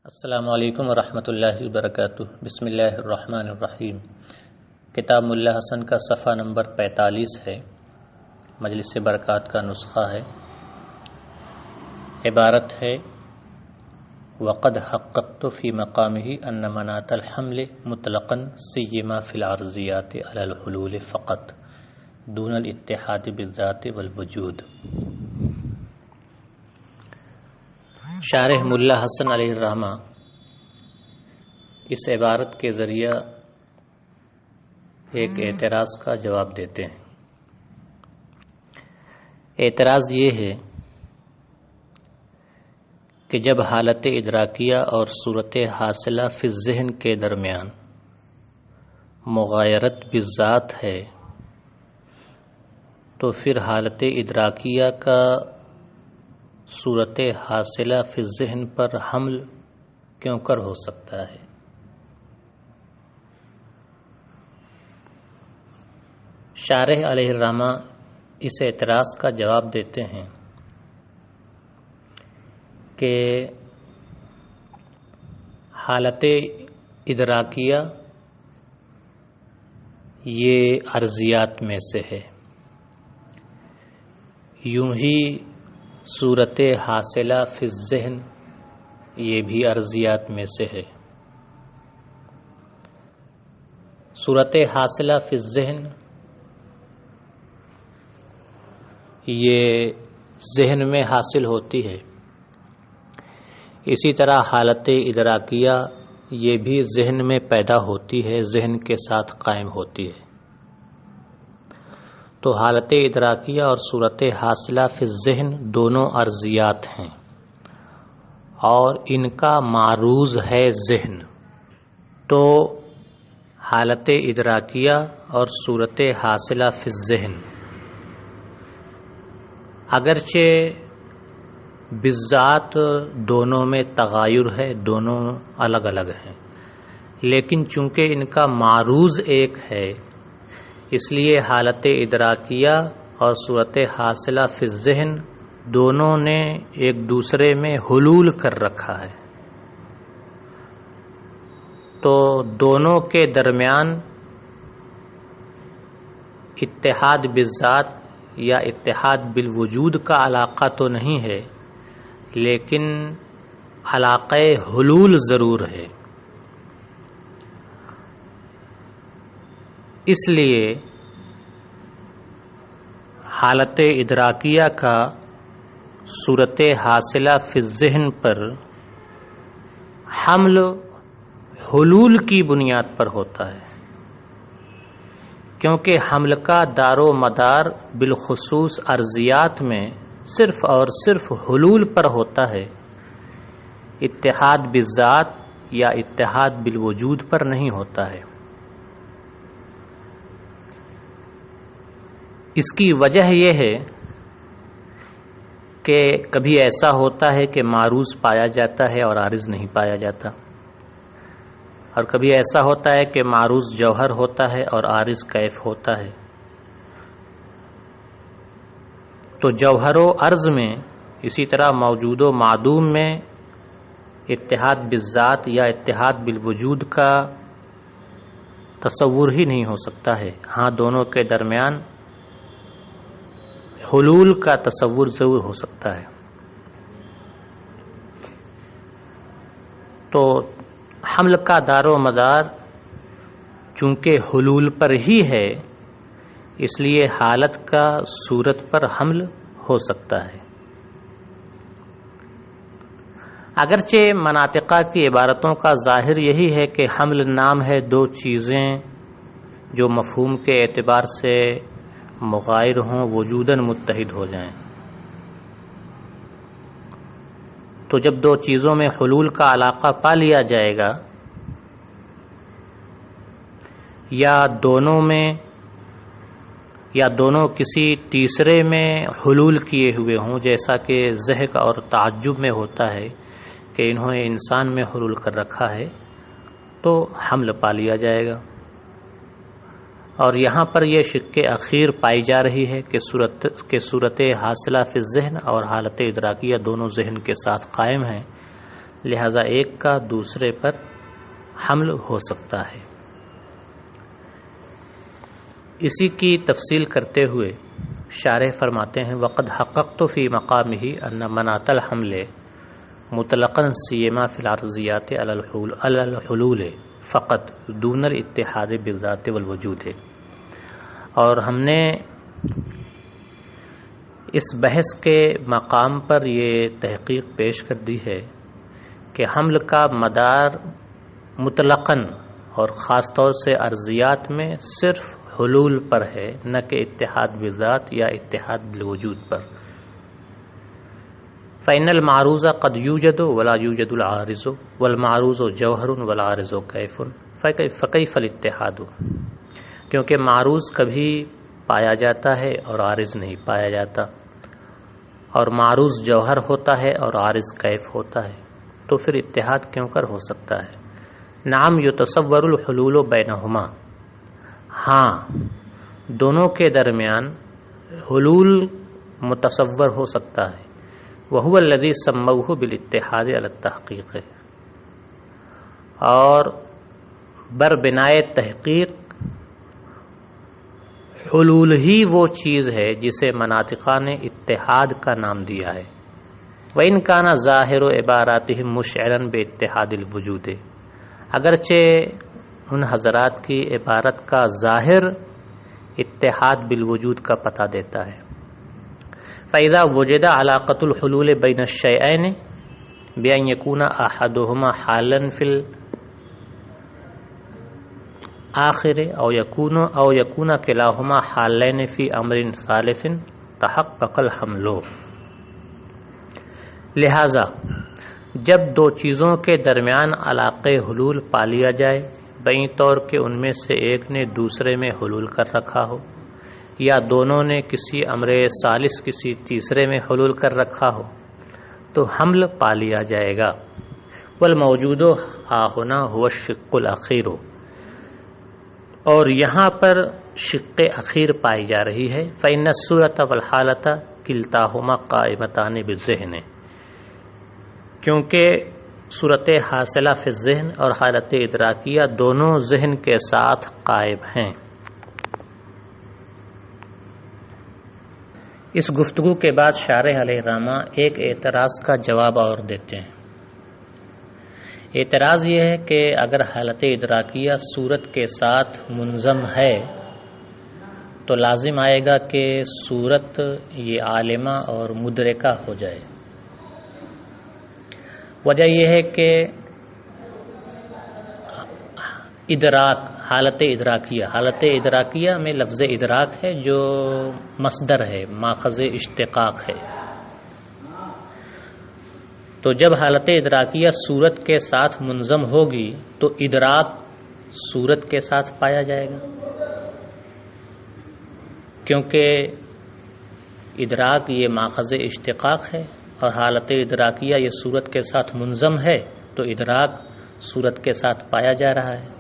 السلام علیکم ورحمۃ اللہ وبرکاتہ۔ بسم اللہ الرحمن الرحیم۔ کتاب ملا حسن کا صفحہ نمبر 45 ہے، مجلس برکات کا نسخہ ہے۔ عبارت ہے: وقد حققت فی مقامہ ان مناط الحمل مطلقا سیما فی العرضیات علی الحلول فقط دون الاتحاد بالذات والوجود۔ شارح ملا حسن علیہ الرحمہ اس عبارت کے ذریعہ ایک اعتراض کا جواب دیتے ہیں۔ اعتراض یہ ہے کہ جب حالت ادراکیہ اور صورت حاصلہ فی الذہن کے درمیان مغایرت بالذات ہے تو پھر حالت ادراکیہ کا صورت حاصلہ فی الذہن پر حمل کیوں کر ہو سکتا ہے؟ شارح علیہ الرحمہ اس اعتراض کا جواب دیتے ہیں کہ حالت ادراکیہ یہ عرضیات میں سے ہے، یوں ہی صورت حاصلہ فی الذہن یہ بھی عرضیات میں سے ہے۔ صورت حاصلہ فی الذہن یہ ذہن میں حاصل ہوتی ہے، اسی طرح حالت ادراکیہ یہ بھی ذہن میں پیدا ہوتی ہے، ذہن کے ساتھ قائم ہوتی ہے۔ تو حالت ادراکیہ اور صورت حاصلہ فی الذہن دونوں عرضیات ہیں اور ان کا معروض ہے ذہن۔ تو حالت ادراکیہ اور صورت حاصلہ فی الذہن اگرچہ بالذات دونوں میں تغایر ہے، دونوں الگ الگ ہیں، لیکن چونکہ ان کا معروض ایک ہے اس لیے حالت ادراکیہ اور صورت حاصلہ فی الذہن دونوں نے ایک دوسرے میں حلول کر رکھا ہے، تو دونوں کے درمیان اتحاد بالذات یا اتحاد بالوجود کا علاقہ تو نہیں ہے، لیکن علاقہ حلول ضرور ہے۔ اس لیے حالت ادراکیہ کا صورت حاصلہ فی الذہن پر حمل حلول کی بنیاد پر ہوتا ہے، کیونکہ حمل کا دار و مدار بالخصوص عرضیات میں صرف اور صرف حلول پر ہوتا ہے، اتحاد بالذات یا اتحاد بالوجود پر نہیں ہوتا ہے۔ اس کی وجہ یہ ہے کہ کبھی ایسا ہوتا ہے کہ معروض پایا جاتا ہے اور عارض نہیں پایا جاتا، اور کبھی ایسا ہوتا ہے کہ معروض جوہر ہوتا ہے اور عارض کیف ہوتا ہے۔ تو جوہر و عرض میں اسی طرح موجود و معدوم میں اتحاد بالذات یا اتحاد بالوجود کا تصور ہی نہیں ہو سکتا ہے۔ ہاں، دونوں کے درمیان حلول کا تصور ضرور ہو سکتا ہے۔ تو حمل کا دار و مدار چونکہ حلول پر ہی ہے اس لیے حالت کا صورت پر حمل ہو سکتا ہے۔ اگرچہ مناطقہ کی عبارتوں کا ظاہر یہی ہے کہ حمل نام ہے دو چیزیں جو مفہوم کے اعتبار سے مغایر ہوں، وجوداً متحد ہو جائیں، تو جب دو چیزوں میں حلول کا علاقہ پا لیا جائے گا یا دونوں کسی تیسرے میں حلول کیے ہوئے ہوں، جیسا کہ ضحک اور تعجب میں ہوتا ہے کہ انہوں نے انسان میں حلول کر رکھا ہے، تو حمل پا لیا جائے گا۔ اور یہاں پر یہ شق اخیر پائی جا رہی ہے کہ صورت حاصلہ فی الذہن اور حالت ادراکیہ دونوں ذہن کے ساتھ قائم ہیں، لہذا ایک کا دوسرے پر حمل ہو سکتا ہے۔ اسی کی تفصیل کرتے ہوئے شارح فرماتے ہیں وقد حققت فی مقامہ ان مناط الحمل مطلقاً سیما فی العرضیات علی الحلول فقط دون الاتحاد بالذات والوجود ہے۔ اور ہم نے اس بحث کے مقام پر یہ تحقیق پیش کر دی ہے کہ حمل کا مدار مطلقاً اور خاص طور سے عرضیات میں صرف حلول پر ہے، نہ کہ اتحاد بالذات یا اتحاد بالوجود پر۔ فإن المعروض قد يوجد ولا يوجد العارض والمعروض جوہر والعارض کیف فکیف الاتحاد، کیونکہ معروض کبھی پایا جاتا ہے اور عارض نہیں پایا جاتا، اور معروض جوہر ہوتا ہے اور عارض کیف ہوتا ہے، تو پھر اتحاد کیوں کر ہو سکتا ہے؟ نعم یتصور الحلول بینہما، ہاں دونوں کے درمیان حلول متصور ہو سکتا ہے، وہو الذی سموہ بالاتحاد علی التحقیق، اور بر بنائے تحقیق حلول ہی وہ چیز ہے جسے مناطقہ نے اتحاد کا نام دیا ہے۔ وَإِنْ كَانَ ظَاهِرُ عِبَارَاتِهِمْ مُشْعِرًا بِاتِّحَادِ الْوُجُودِ، اگرچہ ان حضرات کی عبارت کا ظاہر اتحاد بالوجود کا پتہ دیتا ہے۔ فَإِذَا وُجِدَ عَلَاقَةُ الْحُلُولِ بَيْنَ الشَّيْئَيْنِ بِأَنْ يَكُونَ أَحَدُهُمَا حَالًا فِي الآخر أو يكون كلاهما حالين في أمر ثالث تحقق الحمل، لہذا جب دو چیزوں کے درمیان علاقہ حلول پا لیا جائے بیں طور کہ ان میں سے ایک نے دوسرے میں حلول کر رکھا ہو، یا دونوں نے کسی امر ثالث کسی تیسرے میں حلول کر رکھا ہو، تو حمل پا لیا جائے گا۔ والموجود ہاہنا هو الشق الاخیر، اور یہاں پر شق اخیر پائی جا رہی ہے۔ فإن الصورة والحالة کلتاہما قائمتان بالذہن، کیونکہ صورت حاصلہ فی الذہن اور حالت ادراکیہ دونوں ذہن کے ساتھ قائم ہیں۔ اس گفتگو کے بعد شارح علیہ الرحمہ ایک اعتراض کا جواب اور دیتے ہیں۔ اعتراض یہ ہے کہ اگر حالت ادراکیہ صورت کے ساتھ منظم ہے تو لازم آئے گا کہ صورت یہ عالمہ اور مدرکہ ہو جائے۔ وجہ یہ ہے کہ ادراک حالت ادراکیہ میں لفظ ادراک ہے جو مصدر ہے، ماخذ اشتقاق ہے۔ تو جب حالت ادراکیہ صورت کے ساتھ منظم ہوگی تو ادراک صورت کے ساتھ پایا جائے گا، کیونکہ ادراک یہ ماخذ اشتقاق ہے اور حالت ادراکیہ یہ صورت کے ساتھ منظم ہے، تو ادراک صورت کے ساتھ پایا جا رہا ہے۔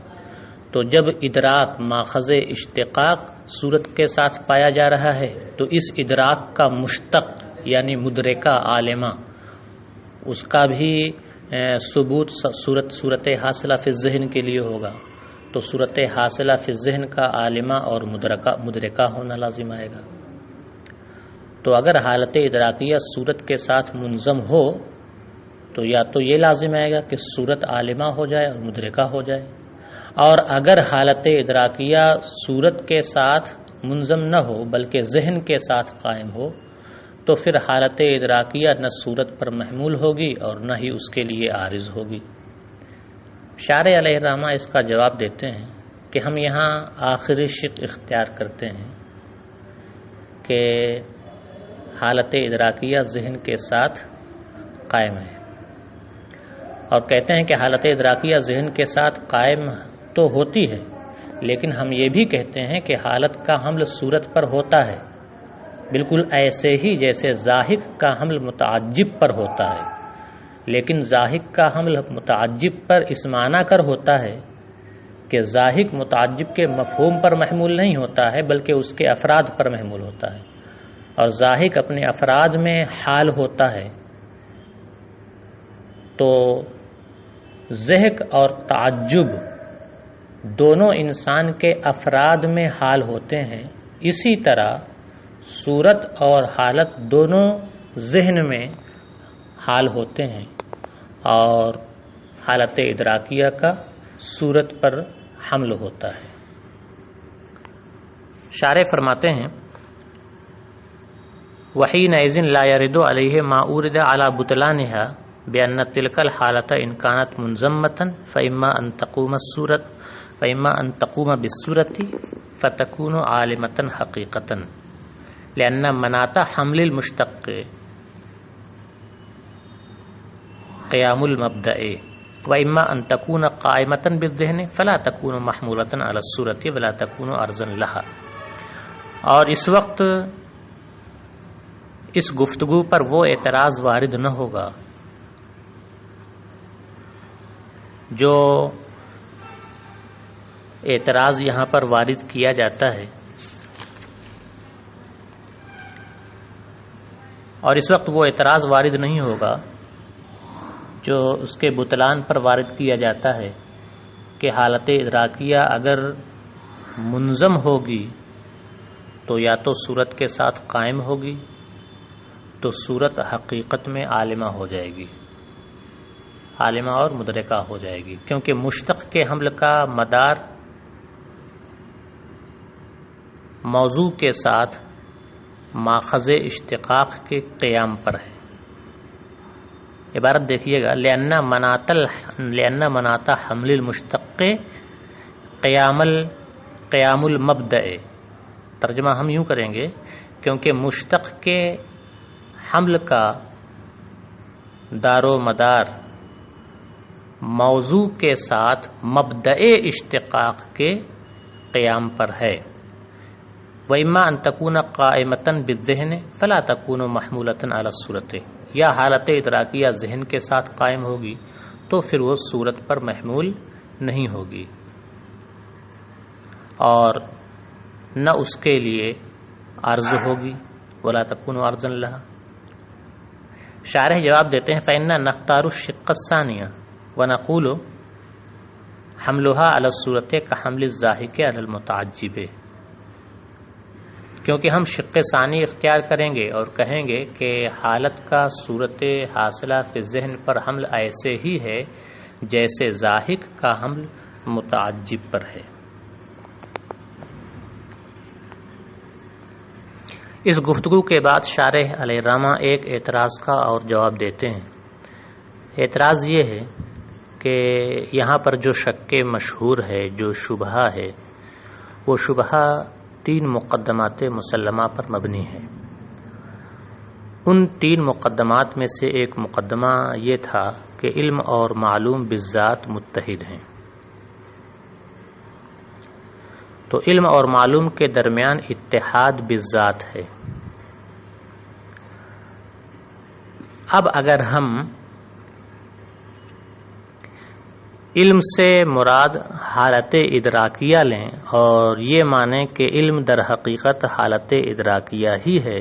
تو جب ادراک ماخذ اشتقاق صورت کے ساتھ پایا جا رہا ہے تو اس ادراک کا مشتق یعنی مدرکہ عالمہ، اس کا بھی ثبوت صورت حاصلہ فی الذہن کے لیے ہوگا، تو صورت حاصلہ فی الذہن کا عالمہ اور مدرکہ ہونا لازم آئے گا۔ تو اگر حالت ادراکیہ صورت کے ساتھ منظم ہو تو یا تو یہ لازم آئے گا کہ صورت عالمہ ہو جائے اور مدرکہ ہو جائے، اور اگر حالت ادراکیہ صورت کے ساتھ منظم نہ ہو بلکہ ذہن کے ساتھ قائم ہو تو پھر حالت ادراکیہ نہ صورت پر محمول ہوگی اور نہ ہی اس کے لیے عارض ہوگی۔ شارح علیہ الرحمہ اس کا جواب دیتے ہیں کہ ہم یہاں آخری شق اختیار کرتے ہیں کہ حالت ادراکیہ ذہن کے ساتھ قائم ہے، اور کہتے ہیں کہ حالت ادراکیہ ذہن کے ساتھ قائم تو ہوتی ہے، لیکن ہم یہ بھی کہتے ہیں کہ حالت کا حمل صورت پر ہوتا ہے، بالکل ایسے ہی جیسے ذاہق کا حمل متعجب پر ہوتا ہے، لیکن ذاہق کا حمل متعجب پر اس معنی کر ہوتا ہے کہ ذاہق متعجب کے مفہوم پر محمول نہیں ہوتا ہے بلکہ اس کے افراد پر محمول ہوتا ہے، اور ذاہق اپنے افراد میں حال ہوتا ہے، تو ضحک اور تعجب دونوں انسان کے افراد میں حال ہوتے ہیں، اسی طرح صورت اور حالت دونوں ذہن میں حال ہوتے ہیں، اور حالت ادراکیہ کا صورت پر حمل ہوتا ہے۔ شارح فرماتے ہیں وحینئذ لا يرد علیہ ما اورد علی بطلانها بأن تلك الحالة إن كانت منضمة فإما أن تقوم بالصورة فتكون عالمة حقيقة لأن مناط حمل المشتق قيام المبدأ وإما أن تكون قائمة بالذهن فلا تكون محمولة على الصورة ولا تكون عرضا لها۔ اور اس وقت اس گفتگو پر وہ اعتراض وارد نہ ہوگا جو اعتراض یہاں پر وارد کیا جاتا ہے، اور اس وقت وہ اعتراض وارد نہیں ہوگا جو اس کے بطلان پر وارد کیا جاتا ہے کہ حالت ادراکیہ اگر منظم ہوگی تو یا تو صورت کے ساتھ قائم ہوگی تو صورت حقیقت میں عالمہ ہو جائے گی، عالمہ اور مدرکہ ہو جائے گی، کیونکہ مشتق کے حمل کا مدار موضوع کے ساتھ ماخذ اشتقاق کے قیام پر ہے۔ عبارت دیکھیے گا لأن مناط حمل المشتق قیام المبدأ، ترجمہ ہم یوں کریں گے کیونکہ مشتق کے حمل کا دار و مدار موضوع کے ساتھ مبدأ اشتقاق کے قیام پر ہے۔ وَإِمَّا أَن تَكُونَ قَائِمَةً بِالذِّهْنِ فَلَا تَكُونُ مَحْمُولَةً عَلَى الصُّورَةِ، یا حالت ادراکیہ ذہن کے ساتھ قائم ہوگی تو پھر وہ صورت پر محمول نہیں ہوگی اور نہ اس کے لیے عرض ہوگی، وَلَا تَكُونُ عَرْضًا لَهَا۔ شارح جواب دیتے ہیں فَإِنَّا نَخْتَارُ الشِّقَّ الثَّانِيَ وَنَقُولُ حَمْلُهَا عَلَى الصُّورَةِ كَحَمْلِ الزَّاحِكِ عَلَى الْمُتَعَجِّبِ، کیونکہ ہم شق ثانی اختیار کریں گے اور کہیں گے کہ حالت کا صورت حاصلہ فی ذہن پر حمل ایسے ہی ہے جیسے ضاحک کا حمل متعجب پر ہے۔ اس گفتگو کے بعد شارح علیہ الرحمہ ایک اعتراض کا اور جواب دیتے ہیں۔ اعتراض یہ ہے کہ یہاں پر جو شک مشہور ہے، جو شبہہ ہے، وہ شبہہ 3 مقدمات مسلمہ پر مبنی ہے۔ ان 3 مقدمات میں سے ایک مقدمہ یہ تھا کہ علم اور معلوم بالذات متحد ہیں، تو علم اور معلوم کے درمیان اتحاد بالذات ہے۔ اب اگر ہم علم سے مراد حالت ادراکیہ لیں اور یہ مانیں کہ علم در حقیقت حالت ادراکیہ ہی ہے،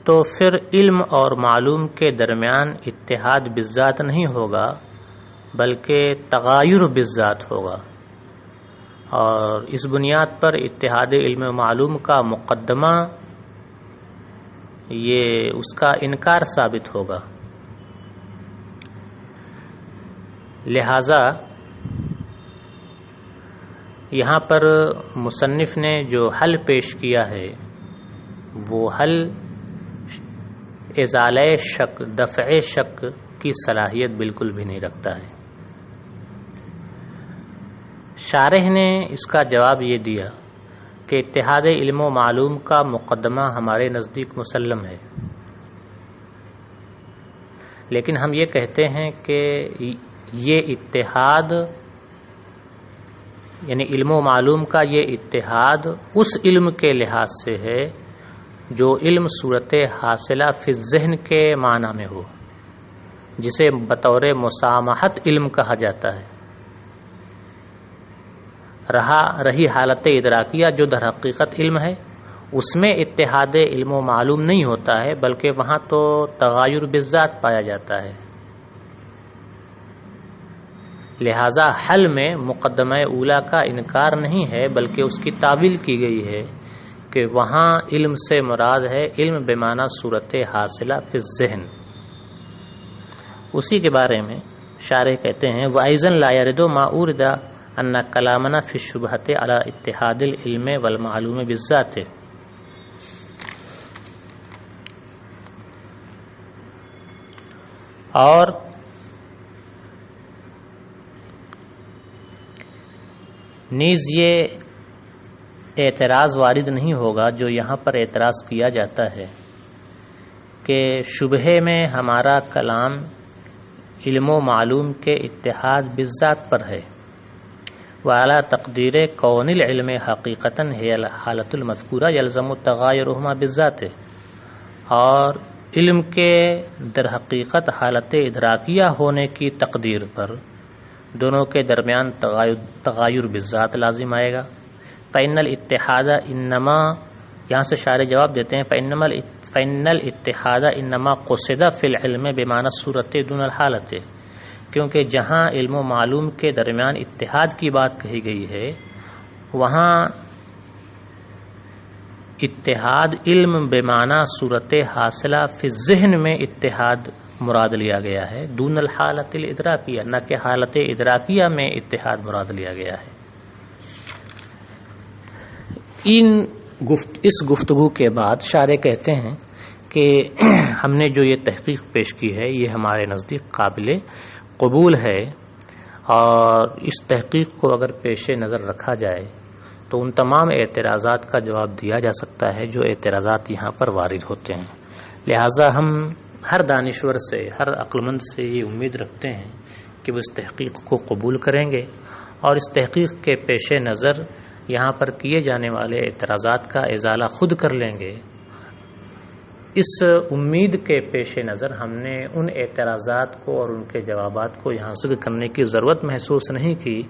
تو پھر علم اور معلوم کے درمیان اتحاد بالذات نہیں ہوگا بلکہ تغایر بالذات ہوگا، اور اس بنیاد پر اتحاد علم و معلوم کا مقدمہ یہ اس کا انکار ثابت ہوگا۔ لہذا یہاں پر مصنف نے جو حل پیش کیا ہے وہ حل ازالہ شک، دفع شک کی صلاحیت بالکل بھی نہیں رکھتا ہے۔ شارح نے اس کا جواب یہ دیا کہ اتحاد علم و معلوم کا مقدمہ ہمارے نزدیک مسلم ہے، لیکن ہم یہ کہتے ہیں کہ یہ اتحاد یعنی علم و معلوم کا یہ اتحاد اس علم کے لحاظ سے ہے جو علم صورت حاصلہ فی الذہن کے معنی میں ہو، جسے بطور مسامحت علم کہا جاتا ہے۔ رہی حالت ادراکیہ جو در حقیقت علم ہے، اس میں اتحاد علم و معلوم نہیں ہوتا ہے بلکہ وہاں تو تغایر بالذات پایا جاتا ہے۔ لہٰذا حل میں مقدمہ اولا کا انکار نہیں ہے، بلکہ اس کی تعویل کی گئی ہے کہ وہاں علم سے مراد ہے علم بمعنی صورت حاصلہ فی الذہن۔ اسی کے بارے میں شارح کہتے ہیں وَأَيْضًا لَا يَرِدُ مَا أُورِدَ أَنَّ كَلَامَنَا فِي الشُّبْهَةِ عَلَى اتِّحَادِ الْعِلْمِ وَالْمَعْلُومِ بِالذَّاتِ۔ اور نیز یہ اعتراض وارد نہیں ہوگا جو یہاں پر اعتراض کیا جاتا ہے کہ شبہے میں ہمارا کلام علم و معلوم کے اتحاد بالذات پر ہے، وعلی تقدیر کون العلم حقیقتاً ہے الحالۃ المذکورہ یلزم تغایرہما بالذات، اور علم کے در حقیقت حالت ادراکیہ ہونے کی تقدیر پر دونوں کے درمیان تغایر بالذات لازم آئے گا۔ فإن الاتحاد انما، یہاں سے شارح جواب دیتے ہیں فإن الاتحاد انما قصد فی العلم بمعنی صورت دون الحالت، کیونکہ جہاں علم و معلوم کے درمیان اتحاد کی بات کہی گئی ہے وہاں اتحاد علم بمعنی صورت حاصلہ فی الذہن میں اتحاد مراد لیا گیا ہے، دون الحالت الادراکیہ، نہ کہ حالت ادراکیہ میں اتحاد مراد لیا گیا ہے۔ اس گفتگو کے بعد شارح کہتے ہیں کہ ہم نے جو یہ تحقیق پیش کی ہے یہ ہمارے نزدیک قابل قبول ہے، اور اس تحقیق کو اگر پیش نظر رکھا جائے تو ان تمام اعتراضات کا جواب دیا جا سکتا ہے جو اعتراضات یہاں پر وارد ہوتے ہیں۔ لہٰذا ہم ہر دانشور سے، ہر عقلمند سے یہ امید رکھتے ہیں کہ وہ اس تحقیق کو قبول کریں گے، اور اس تحقیق کے پیش نظر یہاں پر کیے جانے والے اعتراضات کا ازالہ خود کر لیں گے۔ اس امید کے پیش نظر ہم نے ان اعتراضات کو اور ان کے جوابات کو یہاں ذکر کرنے کی ضرورت محسوس نہیں کی،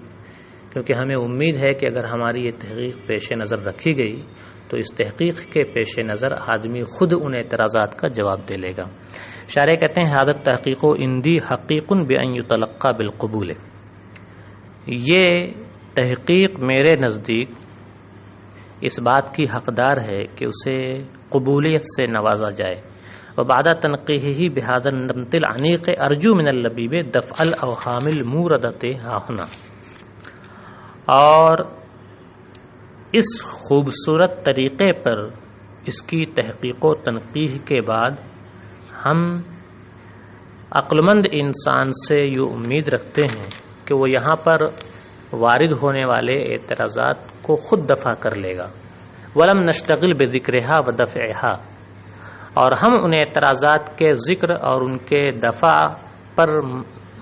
کیونکہ ہمیں امید ہے کہ اگر ہماری یہ تحقیق پیش نظر رکھی گئی تو اس تحقیق کے پیش نظر آدمی خود ان اعتراضات کا جواب دے لے گا۔ شارح کہتے ہیں حاضر تحقیق اندی حقیق بأن یتلقى بالقبول، یہ تحقیق میرے نزدیک اس بات کی حقدار ہے کہ اسے قبولیت سے نوازا جائے۔ وبعد تنقیحہ بہذا النمط العنیق ارجو من اللبیب دفع الاوہام الموردۃ ہاہنا، اور اس خوبصورت طریقے پر اس کی تحقیق و تنقیح کے بعد ہم عقلمند انسان سے یہ امید رکھتے ہیں کہ وہ یہاں پر وارد ہونے والے اعتراضات کو خود دفع کر لے گا۔ ولم نشتغل بذکرہا و دفعہا، اور ہم ان اعتراضات کے ذکر اور ان کے دفع پر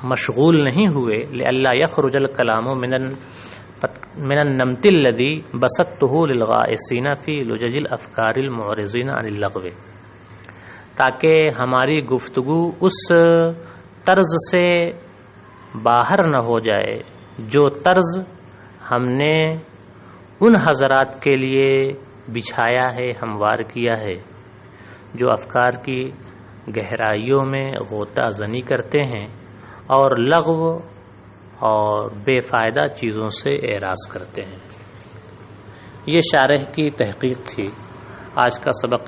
مشغول نہیں ہوئے، لئلا یخرج الکلام من النمط الذی بسطتہ للغائصین فی لجج الافکار المعرضین عن اللغو، تاکہ ہماری گفتگو اس طرز سے باہر نہ ہو جائے جو طرز ہم نے ان حضرات کے لیے بچھایا ہے، ہموار کیا ہے، جو افکار کی گہرائیوں میں غوطہ زنی کرتے ہیں اور لغو اور بے فائدہ چیزوں سے اعراض کرتے ہیں۔ یہ شارح کی تحقیق تھی۔ آج کا سبق